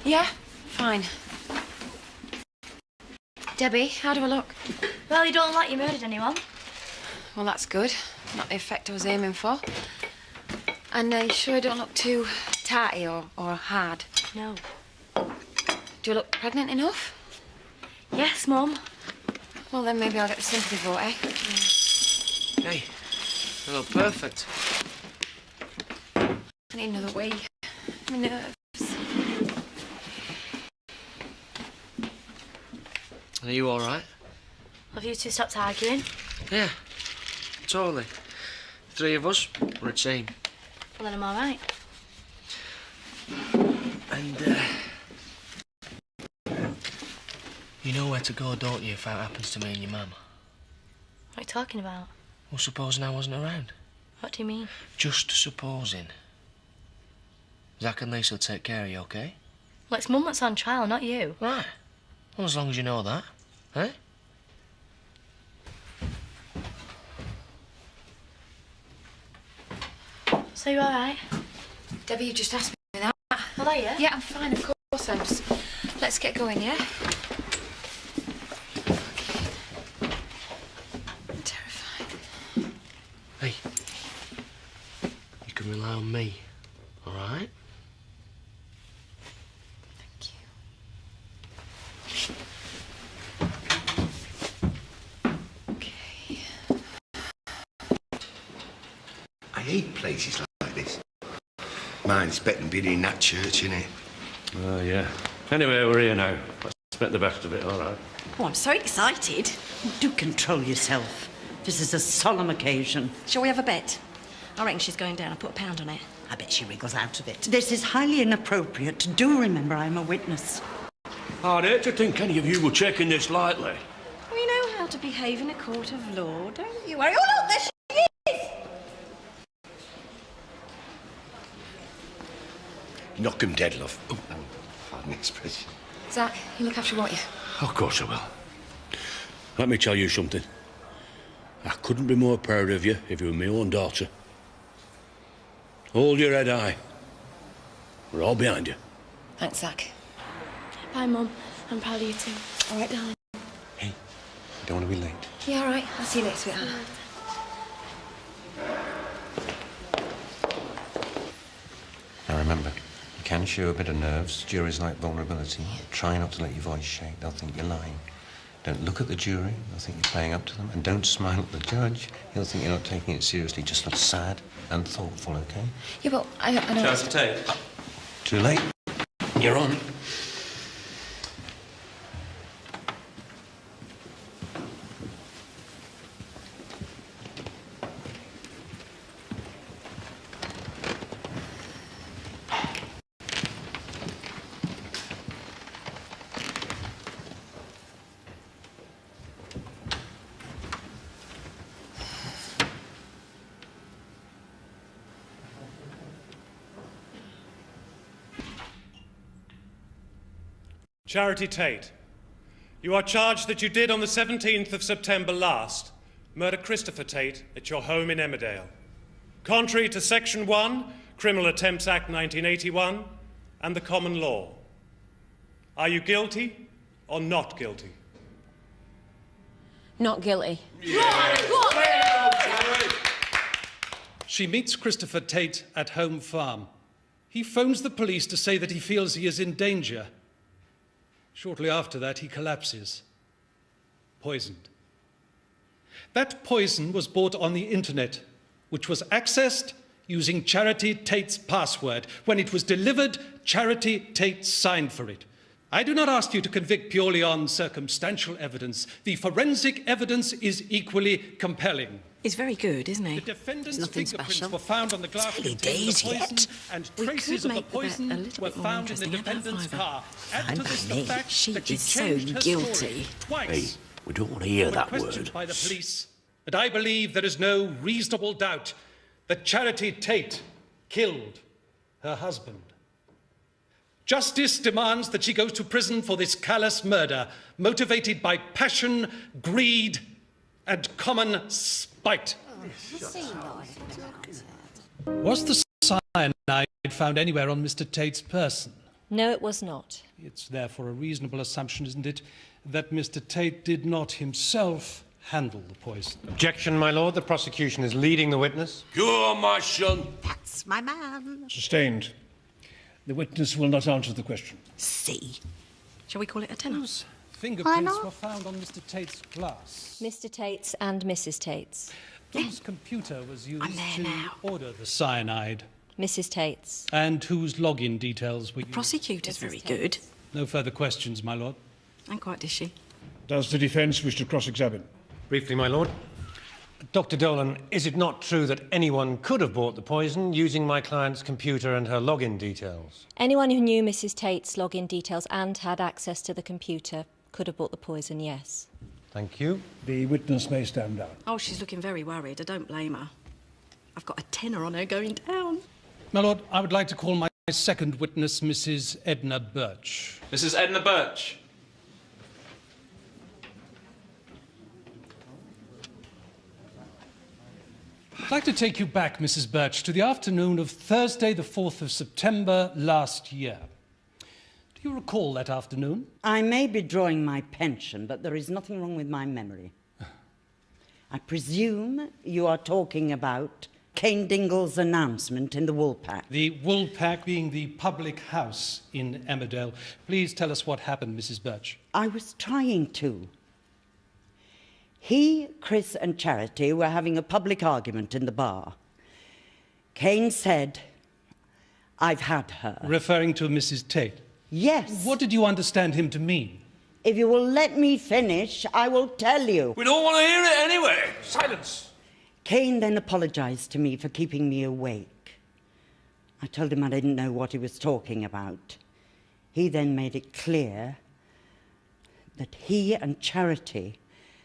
Yeah, fine. Debbie, how do I look? Well, you don't look like you murdered anyone. Well, that's good. Not the effect I was aiming for. And you sure I don't look too tarty or hard? No. Do you look pregnant enough? Yes, Mum. Well, then maybe I'll get the sympathy vote, eh? Hey, you look perfect. I need another wee. My nerves. Are you all right? Have you two stopped arguing? Yeah, totally. Three of us, we're a team. Well, then I'm all right. And, you know where to go, don't you, if that happens to me and your mum? What are you talking about? Well, supposing I wasn't around. What do you mean? Just supposing. Zach and Lisa will take care of you, OK? Well, it's Mum that's on trial, not you. Right. Well, as long as you know that, eh? So you all right? Debbie, you just asked me that. Well, are you? Yeah, I'm fine, of course. I'm just... Let's get going, yeah? I'm terrified. Hey, you can rely on me, all right? Thank you. Okay. I hate places like this. Mine's better than being in that church, innit? Oh, yeah. Anyway, we're here now. Let's make the best of it, all right? Oh, I'm so excited. Do control yourself. This is a solemn occasion. Shall we have a bet? I reckon she's going down. I put £1 on it. I bet she wriggles out of it. This is highly inappropriate. Do remember I'm a witness. I'd hate to think any of you were taking this lightly. We know how to behave in a court of law, don't you worry. Oh, look, there she is! Knock 'em dead, love. Oh, pardon the expression. Zach, you look after what you... Of course I will. Let me tell you something. I couldn't be more proud of you if you were my own daughter. Hold your head high. We're all behind you. Thanks, Zach. Bye, Mum. I'm proud of you too. All right, darling. Hey, I don't want to be late. Yeah, all right. I'll see you later, sweetheart. Now remember, you can show a bit of nerves. Juries like vulnerability. Try not to let your voice shake. They'll think you're lying. Don't look at the jury. They'll think you're playing up to them. And don't smile at the judge. He'll think you're not taking it seriously. Just look sad and thoughtful, OK? Yeah, but I don't... Charity Tate. Too late. You're on. Charity Tate, you are charged that you did on the 17th of September last murder Christopher Tate at your home in Emmerdale. Contrary to Section 1, Criminal Attempts Act 1981, and the common law. Are you guilty or not guilty? Not guilty. She meets Christopher Tate at Home Farm. He phones the police to say that he feels he is in danger. Shortly after that, he collapses, poisoned. That poison was bought on the internet, which was accessed using Charity Tate's password. When it was delivered, Charity Tate signed for it. I do not ask you to convict purely on circumstantial evidence. The forensic evidence is equally compelling. He's very good, isn't he? The defendant's nothing fingerprints special. were found on the glass It's early containing the days poison, yet. and We traces could of the make the bet a poison little were bit more found in the interesting. About defendant's fiver. car. Add Fine to by this the me. fact She that she is so changed her guilty. story twice. Hey, we don't want to hear When that questioned word. by the police, but I believe there is no reasonable doubt that Charity Tate killed her husband. Justice demands that she goes to prison for this callous murder, motivated by passion, greed, and common spite. Was the cyanide found anywhere on Mr. Tate's person? No, it was not. It's therefore a reasonable assumption, isn't it, that Mr. Tate did not himself handle the poison. Objection, my lord. The prosecution is leading the witness. Go on, my son. That's my man. Sustained. The witness will not answer the question. C. Shall we call it a tenner? Whose fingerprints were found on Mr. Tate's glass? Mr. Tate's and Mrs. Tate's. Whose computer was used to order the cyanide? Mrs. Tate's. And whose login details were used? Prosecutor's very good. No further questions, my lord. And quite is she. Does the defence wish to cross-examine? Briefly, my lord. Dr. Dolan, is it not true that anyone could have bought the poison using my client's computer and her login details? Anyone who knew Mrs. Tate's login details and had access to the computer could have bought the poison, yes. Thank you. The witness may stand down. Oh, she's looking very worried. I don't blame her. I've got a tenner on her going down. My lord, I would like to call my second witness, Mrs. Edna Birch. Mrs. Edna Birch. I'd like to take you back, Mrs. Birch, to the afternoon of Thursday, the 4th of September last year. Do you recall that afternoon? I may be drawing my pension, but there is nothing wrong with my memory. I presume you are talking about Cain Dingle's announcement in the Woolpack. The Woolpack being the public house in Emmerdale. Please tell us what happened, Mrs. Birch. I was trying to. He, Chris and Charity were having a public argument in the bar. Cain said, "I've had her." Referring to Mrs. Tate? Yes. What did you understand him to mean? If you will let me finish, I will tell you. We don't want to hear it anyway. Silence. Cain then apologised to me for keeping me awake. I told him I didn't know what he was talking about. He then made it clear that he and Charity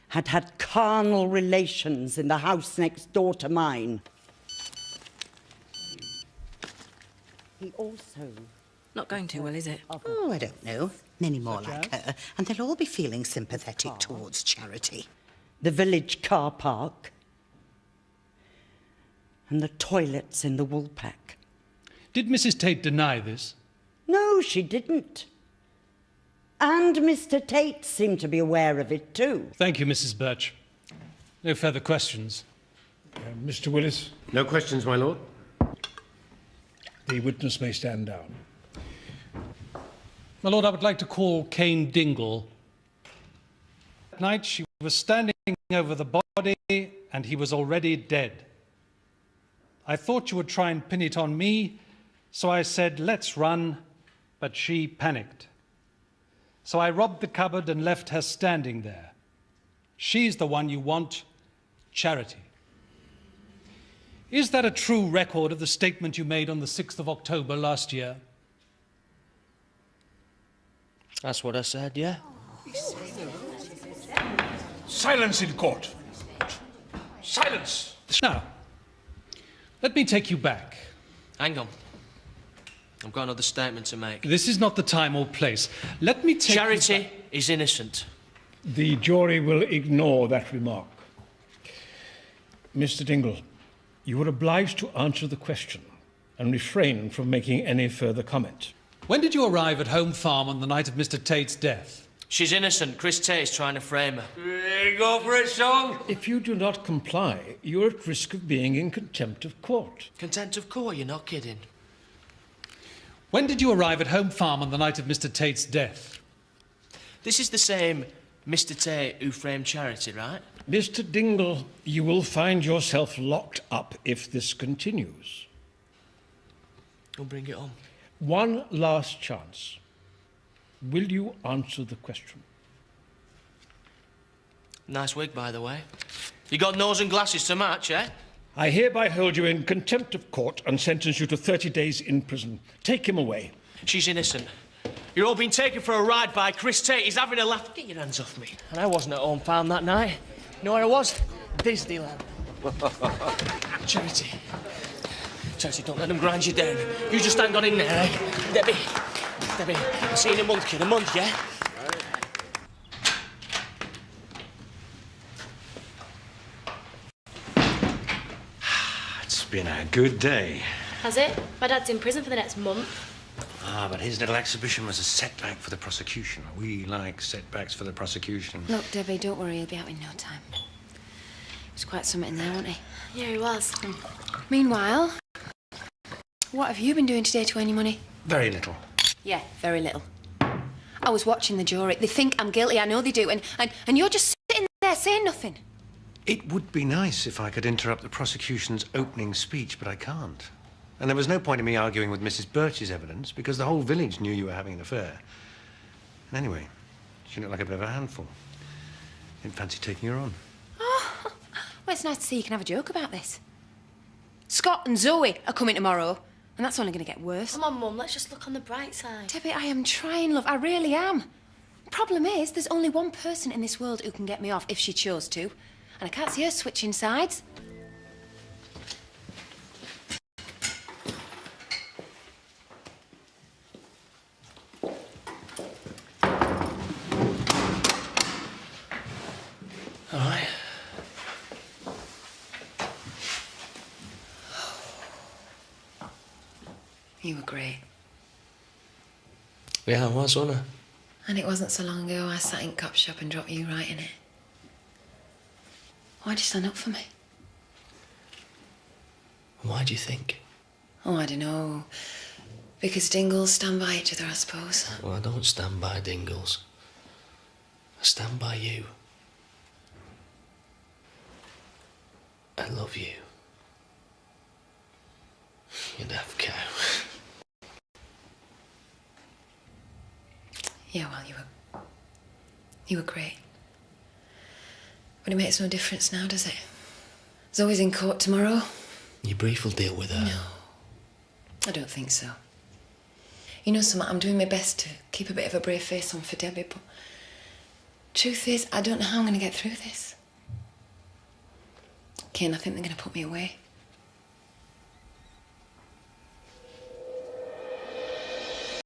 had had carnal relations in the house next door to mine. He also... Not going too well, is it? Oh, I don't know. Many more like her, and they'll all be feeling sympathetic towards Charity. The village car park and the toilets in the Woolpack. Did Mrs. Tate deny this? No, she didn't. And Mr. Tate seemed to be aware of it too. Thank you, Mrs. Birch. No further questions. Mr. Willis? No questions, my lord. The witness may stand down. My lord, I would like to call Cain Dingle. That night she was standing over the body and he was already dead. I thought you would try and pin it on me, so I said, "Let's run," but she panicked. So I robbed the cupboard and left her standing there. She's the one you want, Charity. Is that a true record of the statement you made on the 6th of October last year? That's what I said, yeah. Silence in court. Silence! Now, let me take you back. Hang on. I've got another statement to make. This is not the time or place. Let me take Charity is innocent. The jury will ignore that remark. Mr. Dingle, you are obliged to answer the question and refrain from making any further comment. When did you arrive at Home Farm on the night of Mr. Tate's death? She's innocent. Chris Tate is trying to frame her. Go for it, son. If you do not comply, you're at risk of being in contempt of court. Contempt of court? You're not kidding. When did you arrive at Home Farm on the night of Mr. Tate's death? This is the same Mr. Tate who framed Charity, right? Mr. Dingle, you will find yourself locked up if this continues. Don't bring it on. One last chance. Will you answer the question? Nice wig, by the way. You got nose and glasses to match, eh? I hereby hold you in contempt of court and sentence you to 30 days in prison. Take him away. She's innocent. You're all being taken for a ride by Chris Tate. He's having a laugh. Get your hands off me. And I wasn't at Home Farm that night. You know where I was? Disneyland. Charity. Charity, don't let them grind you down. You just hang on in there, eh? Debbie. Debbie, I'll see you in a month, kid. A month, yeah? It's been a good day. Has it? My dad's in prison for the next month. Ah, but his little exhibition was a setback for the prosecution. We like setbacks for the prosecution. Look, Debbie, don't worry, he'll be out in no time. There's quite something in there, wasn't he? Yeah, he was. Meanwhile, what have you been doing today to earn your money? Very little. Yeah, very little. I was watching the jury. They think I'm guilty, I know they do, and you're just sitting there saying nothing. It would be nice if I could interrupt the prosecution's opening speech, but I can't. And there was no point in me arguing with Mrs. Birch's evidence because the whole village knew you were having an affair. And anyway, she looked like a bit of a handful. Didn't fancy taking her on. Oh, well, it's nice to see you can have a joke about this. Scott and Zoe are coming tomorrow, and that's only going to get worse. Come on, Mum, let's just look on the bright side. Debbie, I am trying, love. I really am. Problem is, there's only one person in this world who can get me off if she chose to. And I can't see her switching sides. All right. You were great. Yeah, I was, wasn't I? And it wasn't so long ago I sat in cop shop and dropped you right in it. Why'd you stand up for me? Why do you think? Oh, I don't know. Because Dingles stand by each other, I suppose. Well, I don't stand by Dingles. I stand by you. I love you. You daft cow. Yeah, well, you were great. But it makes no difference now, does it? Zoe's in court tomorrow. Your brief will deal with her. No, I don't think so. You know something, I'm doing my best to keep a bit of a brave face on for Debbie, but truth is, I don't know how I'm going to get through this. Ken, I think they're going to put me away.